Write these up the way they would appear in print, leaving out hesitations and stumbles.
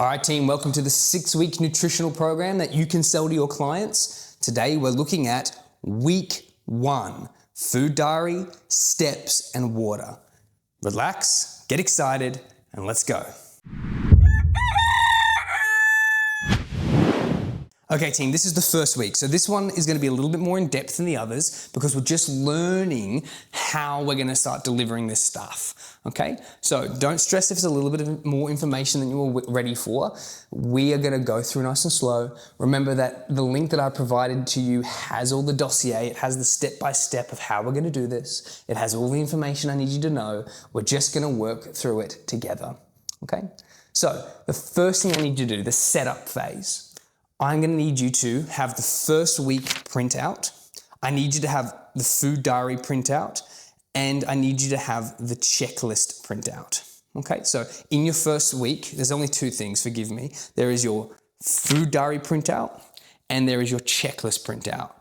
All right, team, welcome to the 6-week nutritional program that you can sell to your clients. Today, we're looking at week 1, food diary, steps, and water. Relax, get excited, and let's go. Okay, team, this is the first week. So this one is going to be a little bit more in depth than the others because we're just learning how we're going to start delivering this stuff. Okay, so don't stress if it's a little bit of more information than you were ready for. We are going to go through nice and slow. Remember that the link that I provided to you has all the dossier. It has the step-by-step of how we're going to do this. It has all the information I need you to know. We're just going to work through it together. Okay, so the first thing I need you to do, the setup phase. I'm going to need you to have the first week printout. I need you to have the food diary printout, and I need you to have the checklist printout. Okay, so in your first week, there's only 2 things, forgive me. There is your food diary printout, and there is your checklist printout.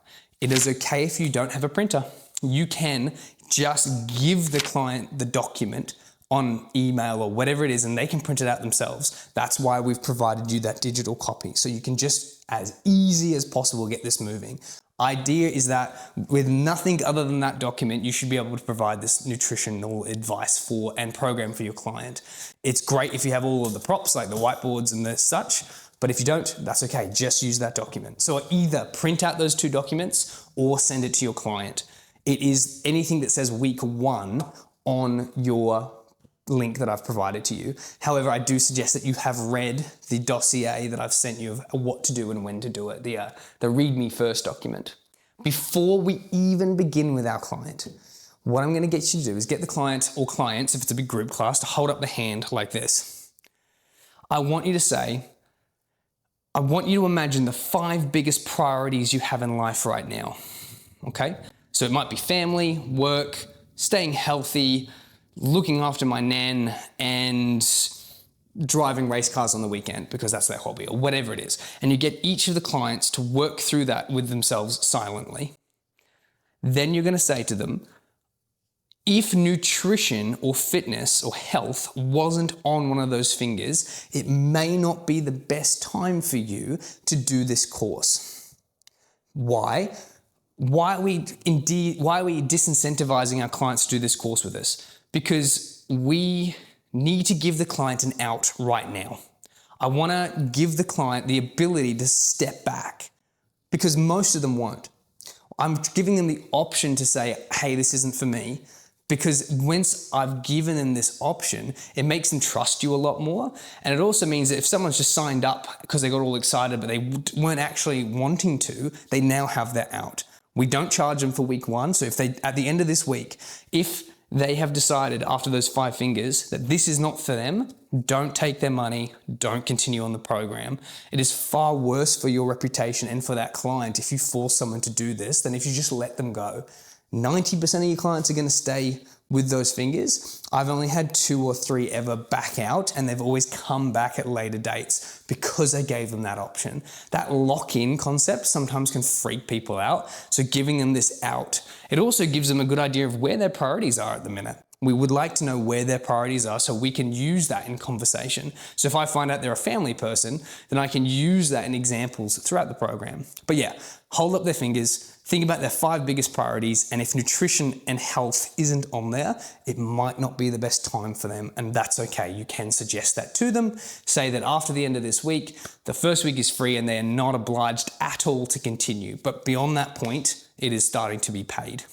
It is okay if you don't have a printer. You can just give the client the document on email or whatever it is, and they can print it out themselves. That's why we've provided you that digital copy. So you can just, as easy as possible, get this moving. Idea is that with nothing other than that document, you should be able to provide this nutritional advice for and program for your client. It's great if you have all of the props like the whiteboards and the such, but if you don't, that's okay. Just use that document. So either print out those 2 documents or send it to your client. It is anything that says week 1 on your link that I've provided to you. However, I do suggest that you have read the dossier that I've sent you of what to do and when to do it, the read me first document. Before we even begin with our client, what I'm going to get you to do is get the client or clients, if it's a big group class, to hold up the hand like this. I want you to say, I want you to imagine the 5 biggest priorities you have in life right now. Okay? So it might be family, work, staying healthy, looking after my nan, and driving race cars on the weekend because that's their hobby, or whatever it is. And you get each of the clients to work through that with themselves silently. Then you're going to say to them, if nutrition or fitness or health wasn't on one of those fingers, it may not be the best time for you to do this course. Why? Why are we disincentivizing our clients to do this course with us? Because we need to give the client an out right now. I want to give the client the ability to step back because most of them won't. I'm giving them the option to say, hey, this isn't for me, because once I've given them this option, it makes them trust you a lot more. And it also means that if someone's just signed up because they got all excited, but they weren't actually wanting to, they now have their out. We don't charge them for week 1. So if they, at the end of this week, if they have decided after those 5 fingers that this is not for them, don't take their money, don't continue on the program. It is far worse for your reputation and for that client if you force someone to do this than if you just let them go. 90% of your clients are going to stay with those fingers. I've only had 2 or 3 ever back out, and they've always come back at later dates because I gave them that option. That lock-in concept sometimes can freak people out, so giving them this out. It also gives them a good idea of where their priorities are at the minute. We would like to know where their priorities are so we can use that in conversation. So if I find out they're a family person, then I can use that in examples throughout the program. But yeah, hold up their fingers, think about their 5 biggest priorities, and if nutrition and health isn't on there, it might not be the best time for them, and that's okay. You can suggest that to them. Say that after the end of this week, the first week is free and they're not obliged at all to continue. But beyond that point, it is starting to be paid.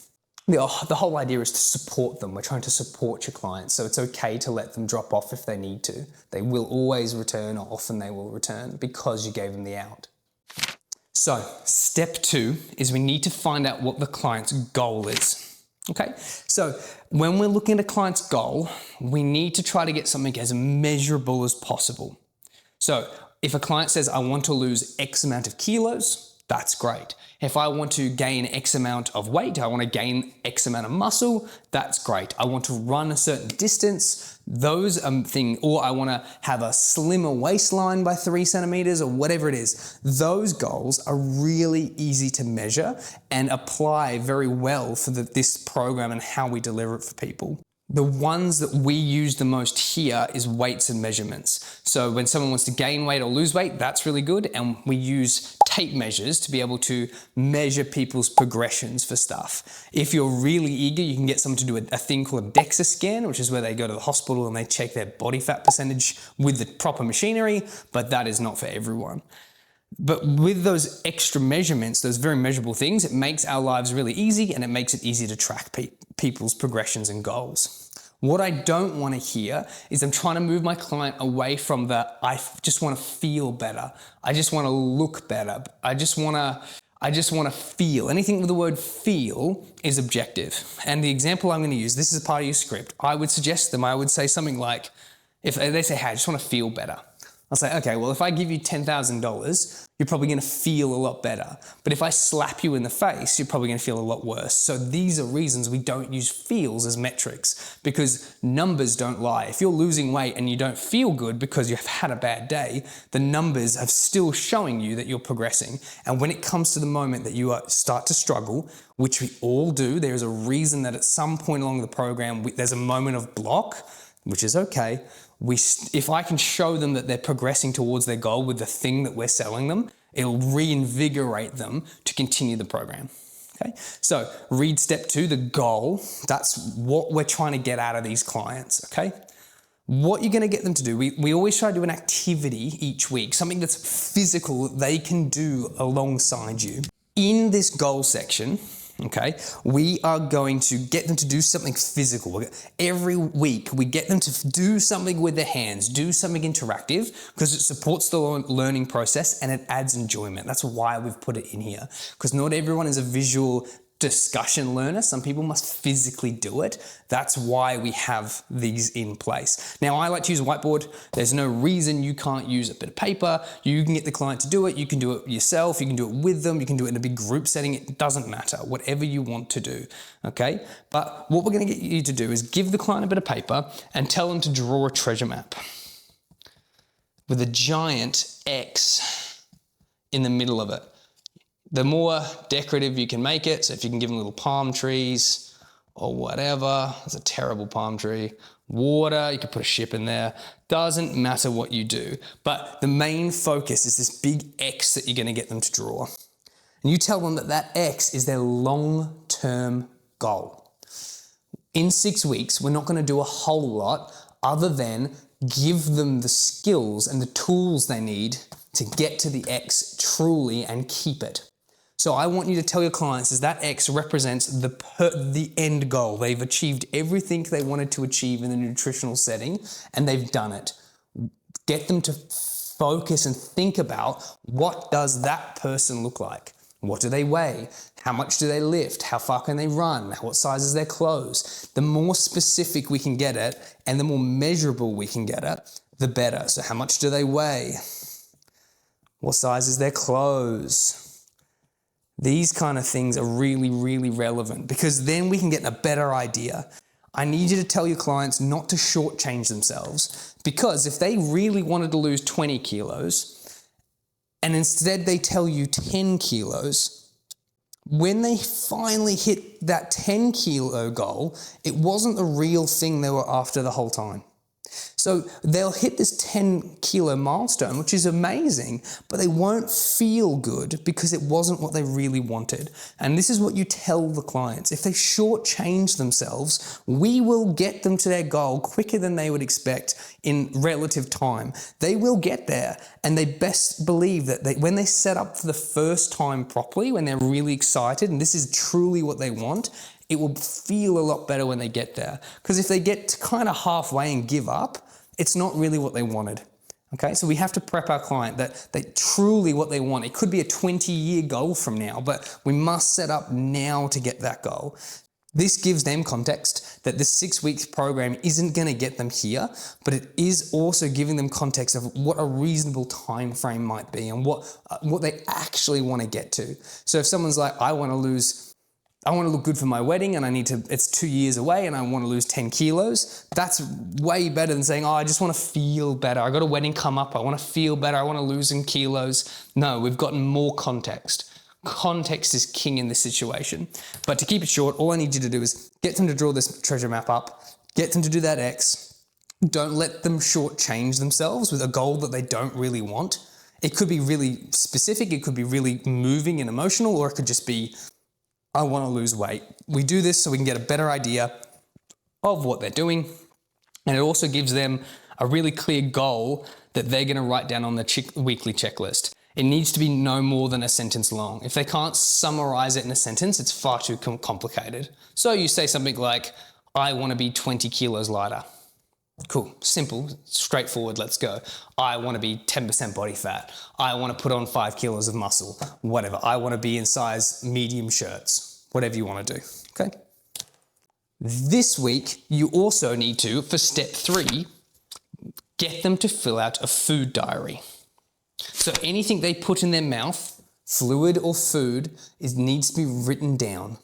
The whole idea is to support them. We're trying to support your clients, so it's okay to let them drop off if they need to. They will always return, or often they will return, because you gave them the out. So step 2 is we need to find out what the client's goal is. Okay, so when we're looking at a client's goal, we need to try to get something as measurable as possible. So if a client says, I want to lose X amount of kilos, that's great. If I want to gain X amount of weight, I want to gain X amount of muscle, that's great. I want to run a certain distance, those things, or I want to have a slimmer waistline by 3 centimeters or whatever it is. Those goals are really easy to measure and apply very well for this program and how we deliver it for people. The ones that we use the most here is weights and measurements. So when someone wants to gain weight or lose weight, that's really good. And we use tape measures to be able to measure people's progressions for stuff. If you're really eager, you can get someone to do a thing called a DEXA scan, which is where they go to the hospital and they check their body fat percentage with the proper machinery, but that is not for everyone. But with those extra measurements, those very measurable things, it makes our lives really easy and it makes it easy to track people's progressions and goals. What I don't want to hear is I'm trying to move my client away from I just want to feel better. I just want to look better. I just want to feel. Anything with the word feel is objective. And the example I'm going to use, this is a part of your script. I would say something like, if they say, hey, I just want to feel better. I'll say, okay, well, if I give you $10,000, you're probably going to feel a lot better. But if I slap you in the face, you're probably going to feel a lot worse. So these are reasons we don't use feels as metrics, because numbers don't lie. If you're losing weight and you don't feel good because you've had a bad day, the numbers are still showing you that you're progressing. And when it comes to the moment that you start to struggle, which we all do, there is a reason that at some point along the program, there's a moment of block, which is okay. If I can show them that they're progressing towards their goal with the thing that we're selling them, it'll reinvigorate them to continue the program. Okay, so read step 2, the goal. That's what we're trying to get out of these clients. Okay, what you're going to get them to do, we always try to do an activity each week, something that's physical that they can do alongside you. In this goal section, okay, we are going to get them to do something physical. Every week, we get them to do something with their hands, do something interactive, because it supports the learning process and it adds enjoyment. That's why we've put it in here, because not everyone is a visual discussion learner. Some people must physically do it. That's why we have these in place. Now, I like to use a whiteboard. There's no reason you can't use a bit of paper. You can get the client to do it. You can do it yourself. You can do it with them. You can do it in a big group setting. It doesn't matter, whatever you want to do, okay? But what we're gonna get you to do is give the client a bit of paper and tell them to draw a treasure map with a giant X in the middle of it. The more decorative you can make it, so if you can give them little palm trees or whatever, it's a terrible palm tree, water, you could put a ship in there, doesn't matter what you do. But the main focus is this big X that you're gonna get them to draw. And you tell them that that X is their long-term goal. In 6 weeks, we're not gonna do a whole lot other than give them the skills and the tools they need to get to the X truly and keep it. So I want you to tell your clients is that X represents the end goal. They've achieved everything they wanted to achieve in the nutritional setting, and they've done it. Get them to focus and think about, what does that person look like? What do they weigh? How much do they lift? How far can they run? What size is their clothes? The more specific we can get it and the more measurable we can get it, the better. So how much do they weigh? What size is their clothes? These kind of things are really, really relevant, because then we can get a better idea. I need you to tell your clients not to shortchange themselves, because if they really wanted to lose 20 kilos and instead they tell you 10 kilos, when they finally hit that 10 kilo goal, it wasn't the real thing they were after the whole time. So they'll hit this 10 kilo milestone, which is amazing, but they won't feel good because it wasn't what they really wanted. And this is what you tell the clients. If they shortchange themselves, we will get them to their goal quicker than they would expect in relative time. They will get there, and they best believe that when they set up for the first time properly, when they're really excited, and this is truly what they want, it will feel a lot better when they get there. Because if they get kind of halfway and give up, it's not really what they wanted. Okay, so we have to prep our client that truly what they want. It could be a 20-year goal from now, but we must set up now to get that goal. This gives them context that this 6 weeks program isn't going to get them here, but it is also giving them context of what a reasonable time frame might be and what they actually want to get to. So if someone's like, I want to look good for my wedding and it's 2 years away and I want to lose 10 kilos, that's way better than saying, oh, I just want to feel better. I got a wedding come up. I want to feel better. I want to lose some kilos. No, we've gotten more context. Context is king in this situation. But to keep it short, all I need you to do is get them to draw this treasure map up, Get them to do that X. Don't let them shortchange themselves with a goal that they don't really want. It could be really specific, it could be really moving and emotional, or it could just be, I want to lose weight. We do this so we can get a better idea of what they're doing. And it also gives them a really clear goal that they're going to write down on the weekly checklist. It needs to be no more than a sentence long. If they can't summarize it in a sentence, it's far too complicated. So you say something like, I want to be 20 kilos lighter. Cool, simple, straightforward, let's go. I want to be 10% body fat. I want to put on 5 kilos of muscle, whatever. I want to be in size medium shirts, whatever you want to do, okay? This week, you also need to, for step 3, get them to fill out a food diary. So anything they put in their mouth, fluid or food, needs to be written down.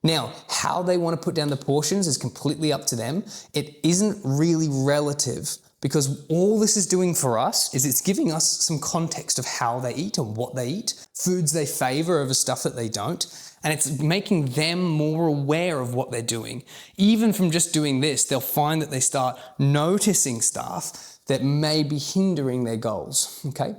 Now, how they want to put down the portions is completely up to them. It isn't really relative because all this is doing for us is it's giving us some context of how they eat and what they eat, foods they favor over stuff that they don't, and it's making them more aware of what they're doing. Even from just doing this, they'll find that they start noticing stuff that may be hindering their goals, okay?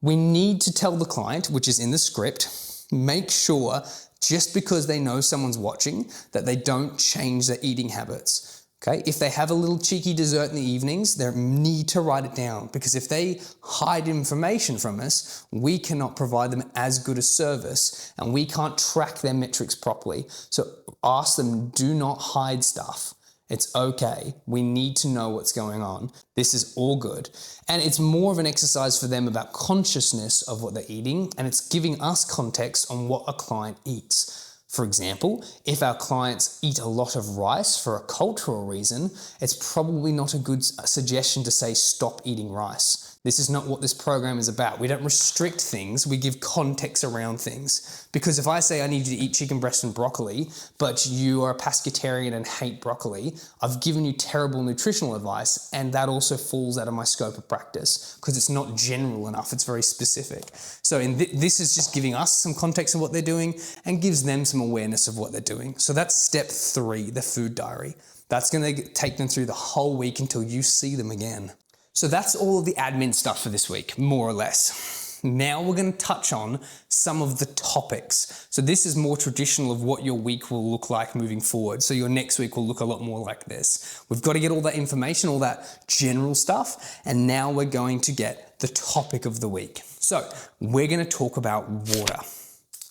We need to tell the client, which is in the script, make sure just because they know someone's watching, that they don't change their eating habits, okay? If they have a little cheeky dessert in the evenings, they need to write it down because if they hide information from us, we cannot provide them as good a service and we can't track their metrics properly. So ask them, do not hide stuff. It's okay. We need to know what's going on. This is all good. And it's more of an exercise for them about consciousness of what they're eating, and it's giving us context on what a client eats. For example, if our clients eat a lot of rice for a cultural reason, it's probably not a good suggestion to say stop eating rice. This is not what this program is about. We don't restrict things, we give context around things. Because if I say I need you to eat chicken breast and broccoli, but you are a pescatarian and hate broccoli, I've given you terrible nutritional advice, and that also falls out of my scope of practice because it's not general enough, it's very specific. So this is just giving us some context of what they're doing and gives them some awareness of what they're doing. So that's step 3, the food diary. That's going to take them through the whole week until you see them again. So that's all of the admin stuff for this week, more or less. Now we're going to touch on some of the topics. So this is more traditional of what your week will look like moving forward. So your next week will look a lot more like this. We've got to get all that information, all that general stuff, and now we're going to get the topic of the week. So we're going to talk about water.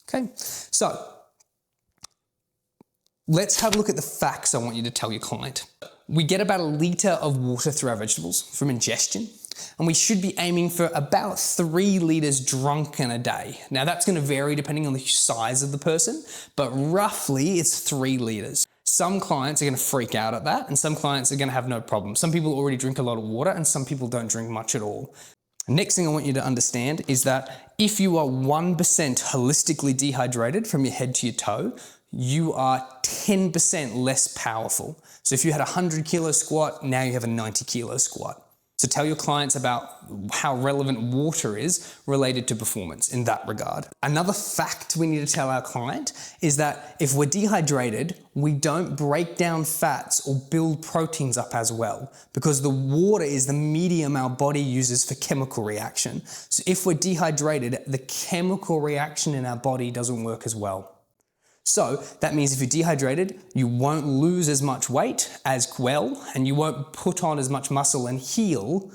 Okay, so let's have a look at the facts I want you to tell your client. We get about 1 litre of water through our vegetables from ingestion, and we should be aiming for about 3 litres drunk in a day. Now that's going to vary depending on the size of the person, but roughly it's 3 litres. Some clients are going to freak out at that, and some clients are going to have no problem. Some people already drink a lot of water, and some people don't drink much at all. Next thing I want you to understand is that if you are 1% holistically dehydrated from your head to your toe, you are 10% less powerful. So if you had a 100 kilo squat, now you have a 90 kilo squat. So tell your clients about how relevant water is related to performance in that regard. Another fact we need to tell our client is that if we're dehydrated, we don't break down fats or build proteins up as well because the water is the medium our body uses for chemical reaction. So if we're dehydrated, the chemical reaction in our body doesn't work as well. So that means if you're dehydrated, you won't lose as much weight as well, and you won't put on as much muscle and heal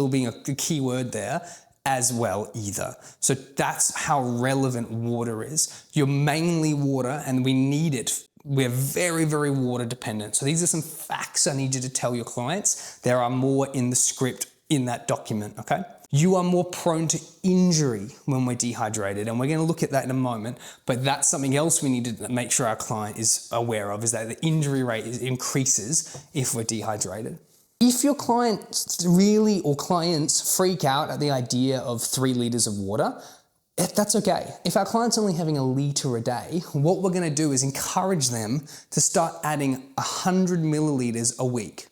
being a key word there, as well either. So that's how relevant water is. You're mainly water and we need it. We're very, very water dependent. So these are some facts I need you to tell your clients. There are more in the script in that document, okay? You are more prone to injury when we're dehydrated, and we're going to look at that in a moment, but that's something else we need to make sure our client is aware of, is that the injury rate increases if we're dehydrated. If your clients really, or clients freak out at the idea of 3 litres of water, that's okay. If our client's only having 1 litre a day, what we're going to do is encourage them to start adding 100 millilitres a week.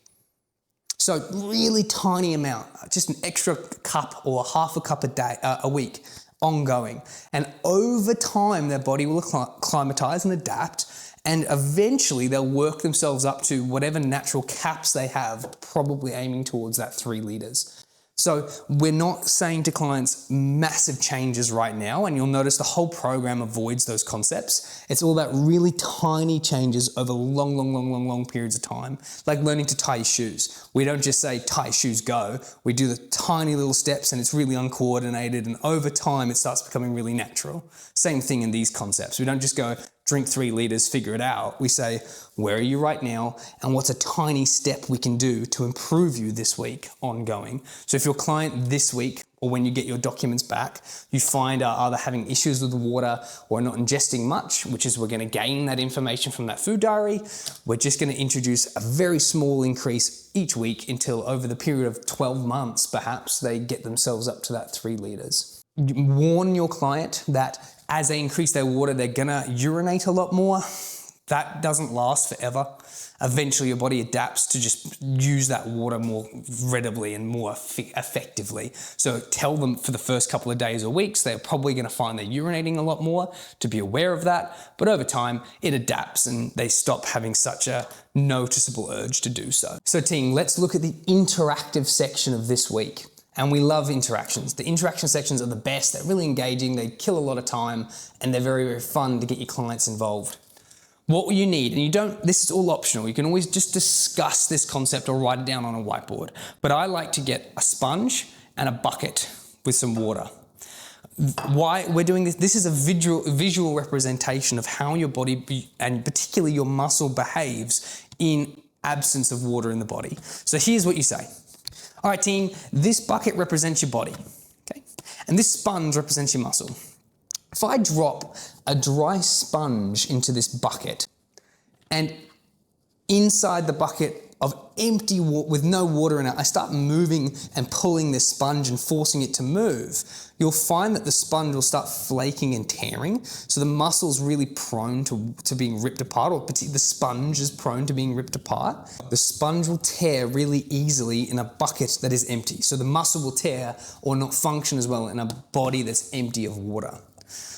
So really tiny amount, just an extra cup or half a cup a week, ongoing. And over time, their body will acclimatize and adapt, And eventually they'll work themselves up to whatever natural caps they have, probably aiming towards that 3 liters. So we're not saying to clients massive changes right now, and you'll notice the whole program avoids those concepts. It's all about really tiny changes over long periods of time, like learning to tie your shoes. We don't just say tie your shoes, go. We do the tiny little steps and it's really uncoordinated, and over time it starts becoming really natural. Same thing in these concepts. We don't just go drink 3 liters, figure it out. We say, where are you right now? And what's a tiny step we can do to improve you this week ongoing? So if your client this week, or when you get your documents back, you find are either having issues with the water or not ingesting much, which is we're going to gain that information from that food diary. We're just going to introduce a very small increase each week until over the period of 12 months, perhaps, they get themselves up to that 3 liters. Warn your client that as they increase their water, they're gonna urinate a lot more. That doesn't last forever. Eventually your body adapts to just use that water more readily and more effectively. So tell them for the first couple of days or weeks, they're probably gonna find they're urinating a lot more, to be aware of that. But over time, it adapts and they stop having such a noticeable urge to do so. So team, let's look at the interactive section of this week. And we love interactions. The interaction sections are the best. They're really engaging, they kill a lot of time, and they're very fun to get your clients involved. What you need, and this is all optional, you can always just discuss this concept or write it down on a whiteboard. But I like to get a sponge and a bucket with some water. Why we're doing this, this is a visual representation of how your body, and particularly your muscle, behaves in absence of water in the body. So here's what you say. All right, team, this bucket represents your body, okay? And this sponge represents your muscle. If I drop a dry sponge into this bucket, and inside the bucket of empty water with no water in it, I start moving and pulling this sponge and forcing it to move, you'll find that the sponge will start flaking and tearing. So the muscle's really prone to being ripped apart, or the sponge is prone to being ripped apart. The sponge will tear really easily in a bucket that is empty. So the muscle will tear or not function as well in a body that's empty of water.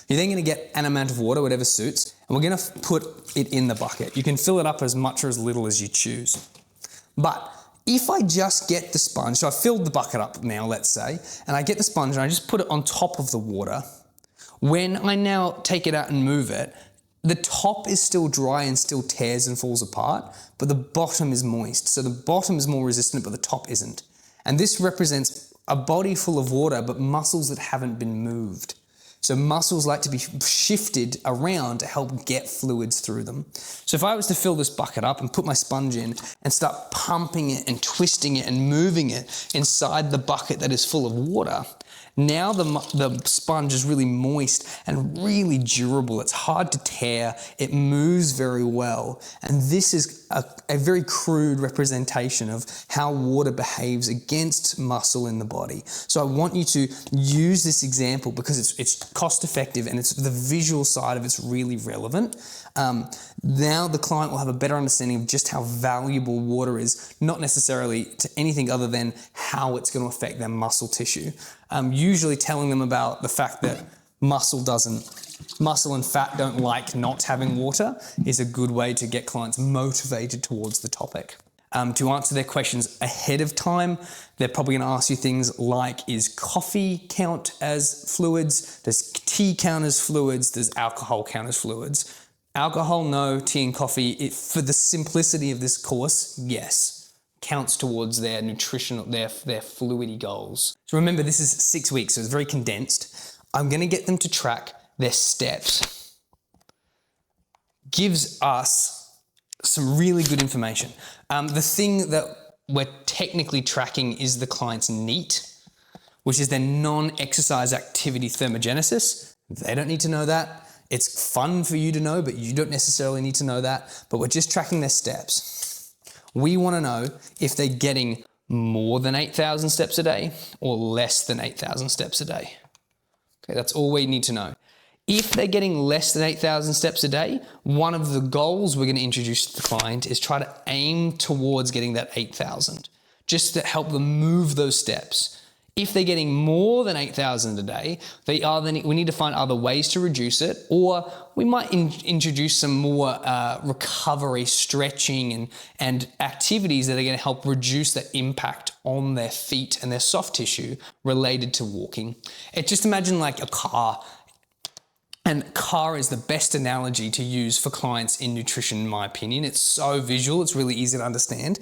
You're then going to get an amount of water, whatever suits, and we're going to put it in the bucket. You can fill it up as much or as little as you choose. But if I just get the sponge, so I've filled the bucket up now, let's say, and I get the sponge and I just put it on top of the water, when I now take it out and move it, the top is still dry and still tears and falls apart, but the bottom is moist. So the bottom is more resistant, but the top isn't. And this represents a body full of water, but muscles that haven't been moved. So muscles like to be shifted around to help get fluids through them. So if I was to fill this bucket up and put my sponge in and start pumping it and twisting it and moving it inside the bucket that is full of water, now the sponge is really moist and really durable. It's hard to tear. It moves very well. And this is a very crude representation of how water behaves against muscle in the body. So I want you to use this example because it's cost effective and it's the visual side of it's really relevant. Now the client will have a better understanding of just how valuable water is, not necessarily to anything other than how it's going to affect their muscle tissue. Usually telling them about the fact that muscle and fat don't like not having water is a good way to get clients motivated towards the topic. To answer their questions ahead of time, they're probably going to ask you things like, is coffee count as fluids? Does tea count as fluids? Does alcohol count as fluids? Alcohol, no. Tea and coffee, for the simplicity of this course, yes. Counts towards their nutritional, their fluidy goals. So remember, this is 6 weeks, so it's very condensed. I'm going to get them to track their steps. Gives us some really good information. The thing that we're technically tracking is the client's NEAT, which is their non-exercise activity thermogenesis. They don't need to know that. It's fun for you to know, but you don't necessarily need to know that. But we're just tracking their steps. We want to know if they're getting more than 8,000 steps a day or less than 8,000 steps a day. Okay, that's all we need to know. If they're getting less than 8,000 steps a day, one of the goals we're going to introduce to the client is try to aim towards getting that 8,000, just to help them move those steps. If they're getting more than 8,000 a day, we need to find other ways to reduce it, or we might introduce some more recovery, stretching, and activities that are going to help reduce the impact on their feet and their soft tissue related to walking. Just imagine like a car. And car is the best analogy to use for clients in nutrition, in my opinion. It's so visual, it's really easy to understand.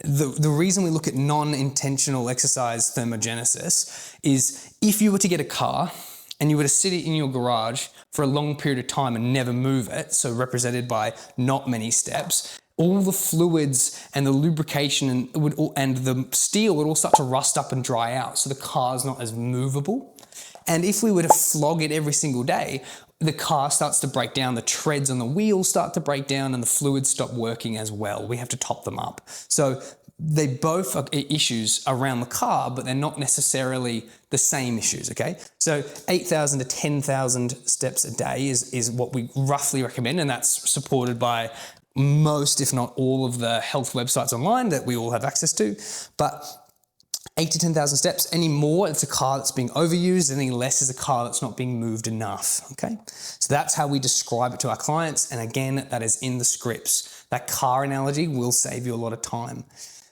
The reason we look at non-intentional exercise thermogenesis is if you were to get a car and you were to sit it in your garage for a long period of time and never move it, so represented by not many steps, all the fluids and the lubrication and the steel would all start to rust up and dry out, so the car's not as movable. And if we were to flog it every single day, the car starts to break down, the treads on the wheels start to break down, and the fluids stop working as well. We have to top them up. So they both are issues around the car, but they're not necessarily the same issues, okay? So 8,000 to 10,000 steps a day is what we roughly recommend, and that's supported by most, if not all, of the health websites online that we all have access to. But 8 to 10,000 steps, any more, it's a car that's being overused, any less is a car that's not being moved enough, okay? So that's how we describe it to our clients, and again, that is in the scripts. That car analogy will save you a lot of time.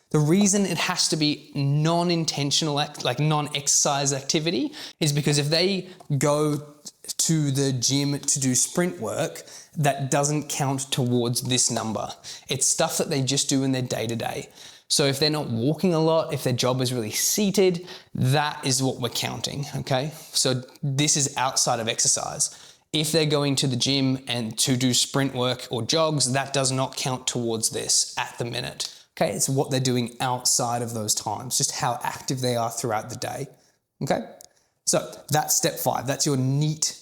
The reason it has to be non-intentional, like non-exercise activity, is because if they go to the gym to do sprint work, that doesn't count towards this number. It's stuff that they just do in their day-to-day. So if they're not walking a lot, if their job is really seated, that is what we're counting, okay? So this is outside of exercise. If they're going to the gym and to do sprint work or jogs, that does not count towards this at the minute, okay? It's what they're doing outside of those times, just how active they are throughout the day, okay? So that's step 5. That's your NEAT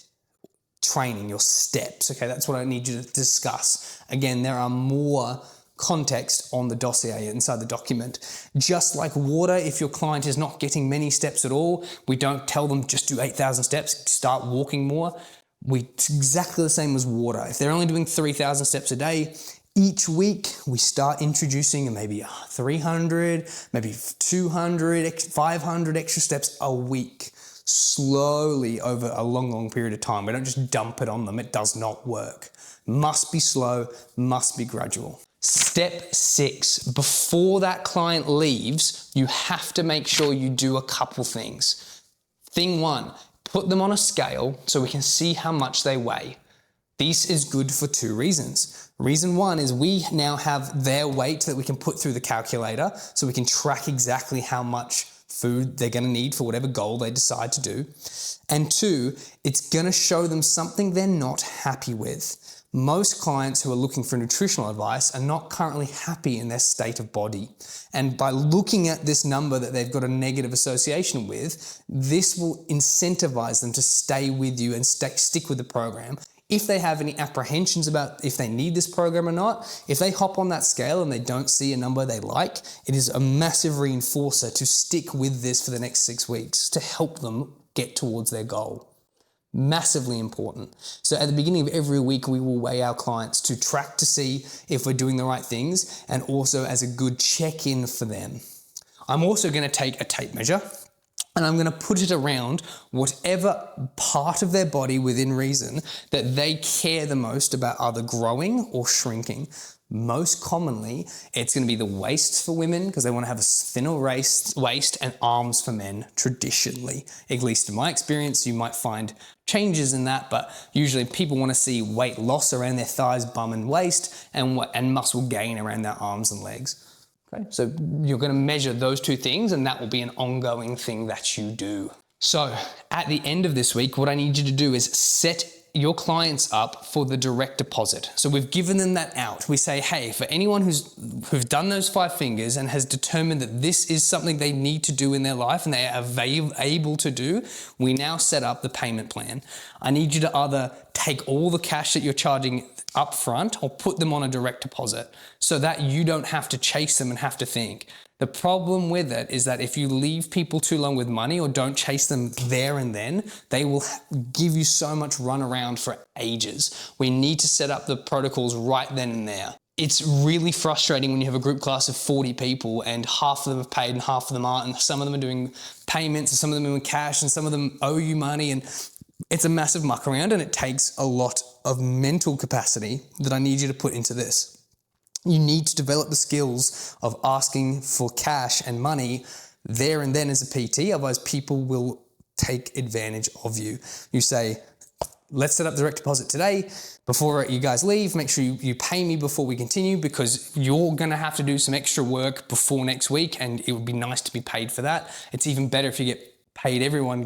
training, your steps, okay? That's what I need you to discuss. Again, there are more context on the dossier inside the document. Just like water, if your client is not getting many steps at all, we don't tell them just do 8,000 steps, start walking more. It's exactly the same as water. If they're only doing 3,000 steps a day, each week we start introducing maybe 300, maybe 200, 500 extra steps a week, slowly over a long period of time. We don't just dump it on them. It does not work. Must be slow, must be gradual. Step 6, before that client leaves, you have to make sure you do a couple things. Thing 1, put them on a scale so we can see how much they weigh. This is good for 2 reasons. Reason 1 is we now have their weight that we can put through the calculator so we can track exactly how much food they're going to need for whatever goal they decide to do. And 2, it's going to show them something they're not happy with. Most clients who are looking for nutritional advice are not currently happy in their state of body. And by looking at this number that they've got a negative association with, this will incentivize them to stay with you and stick with the program. If they have any apprehensions about if they need this program or not, if they hop on that scale and they don't see a number they like, it is a massive reinforcer to stick with this for the next 6 weeks to help them get towards their goal. Massively important. So at the beginning of every week, we will weigh our clients to track to see if we're doing the right things, and also as a good check-in for them. I'm also going to take a tape measure and I'm going to put it around whatever part of their body within reason that they care the most about either growing or shrinking. Most commonly, it's going to be the waist for women because they want to have a thinner waist, and arms for men traditionally. At least in my experience, you might find changes in that, but usually people want to see weight loss around their thighs, bum and waist, and muscle gain around their arms and legs. Okay, so you're going to measure those 2 things, and that will be an ongoing thing that you do. So at the end of this week, what I need you to do is set your clients up for the direct deposit. So we've given them that out. We say, hey, for anyone who's done those 5 fingers and has determined that this is something they need to do in their life and they are able to do, we now set up the payment plan. I need you to either take all the cash that you're charging up front or put them on a direct deposit so that you don't have to chase them and have to think. The problem with it is that if you leave people too long with money or don't chase them there and then, they will give you so much run around for ages. We need to set up the protocols right then and there. it's really frustrating when you have a group class of 40 people and half of them have paid and half of them aren't, and some of them are doing payments and some of them are doing cash and some of them owe you money, and it's a massive muck around, and it takes a lot of mental capacity that I need you to put into this. You need to develop the skills of asking for cash and money there and then as a PT, otherwise people will take advantage of you. You say, let's set up direct deposit today before you guys leave. Make sure you pay me before we continue, because you're gonna have to do some extra work before next week, and it would be nice to be paid for that. It's even better if you get paid, everyone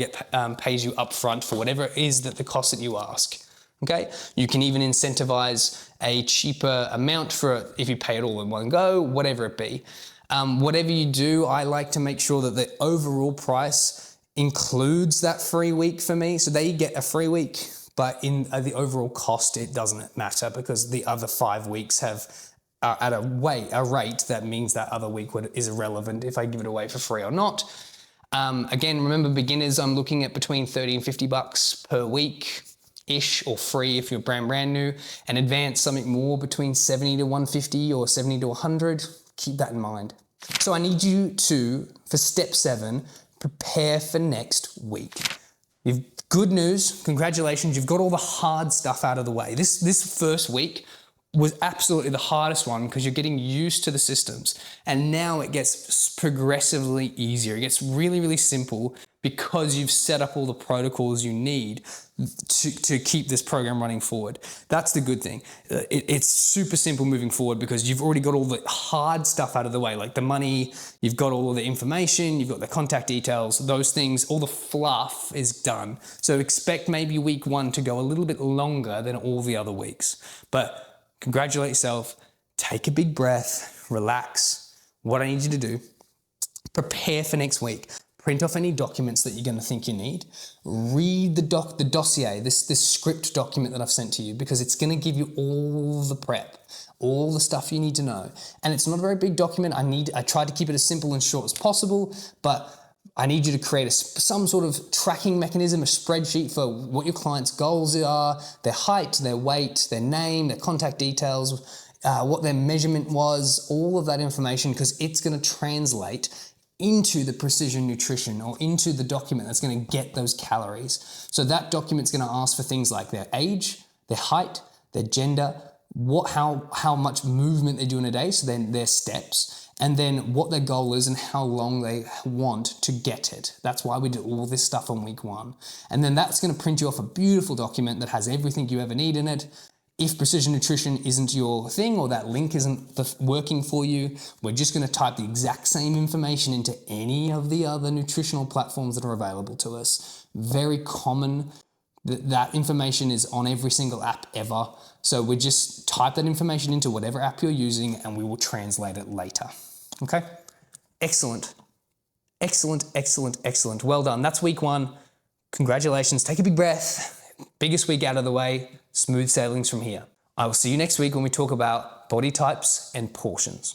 pays you up front for whatever it is that the cost that you ask. Okay, you can even incentivize a cheaper amount for if you pay it all in one go, whatever it be. Whatever you do, I like to make sure that the overall price includes that free week for me. So they get a free week, but in the overall cost, it doesn't matter, because the other 5 weeks are at a rate that means that other week is irrelevant if I give it away for free or not. Again, remember, beginners, I'm looking at between 30 and 50 bucks per week. Ish, or free if you're brand new, and advanced something more between 70 to 150 or 70 to 100. Keep that in mind. So I need you to, for step 7, prepare for next week. You've good news, congratulations, you've got all the hard stuff out of the way. This first week was absolutely the hardest one, because you're getting used to the systems, and now it gets progressively easier. It gets really, really simple, because you've set up all the protocols you need to keep this program running forward. That's the good thing. It's super simple moving forward, because you've already got all the hard stuff out of the way, like the money, you've got all of the information, you've got the contact details, those things, all the fluff is done. So expect maybe week 1 to go a little bit longer than all the other weeks. But congratulate yourself, take a big breath, relax. What I need you to do, prepare for next week. Print off any documents that you're going to think you need. Read the dossier, this script document that I've sent to you, because it's going to give you all the prep, all the stuff you need to know. And it's not a very big document. I tried to keep it as simple and short as possible, but I need you to create some sort of tracking mechanism, a spreadsheet for what your client's goals are, their height, their weight, their name, their contact details, what their measurement was, all of that information, because it's going to translate into the precision nutrition, or into the document that's going to get those calories. So that document's going to ask for things like their age, their height, their gender, how much movement they do in a day, so then their steps, and then what their goal is and how long they want to get it. That's why we do all this stuff on week 1. And then that's going to print you off a beautiful document that has everything you ever need in it. If precision nutrition isn't your thing, or that link isn't working for you, we're just going to type the exact same information into any of the other nutritional platforms that are available to us. Very common. That information is on every single app ever. So we just type that information into whatever app you're using, and we will translate it later. Okay? Excellent. Excellent, excellent, excellent. Well done. That's week 1. Congratulations. Take a big breath. Biggest week out of the way. Smooth sailings from here. I will see you next week when we talk about body types and portions.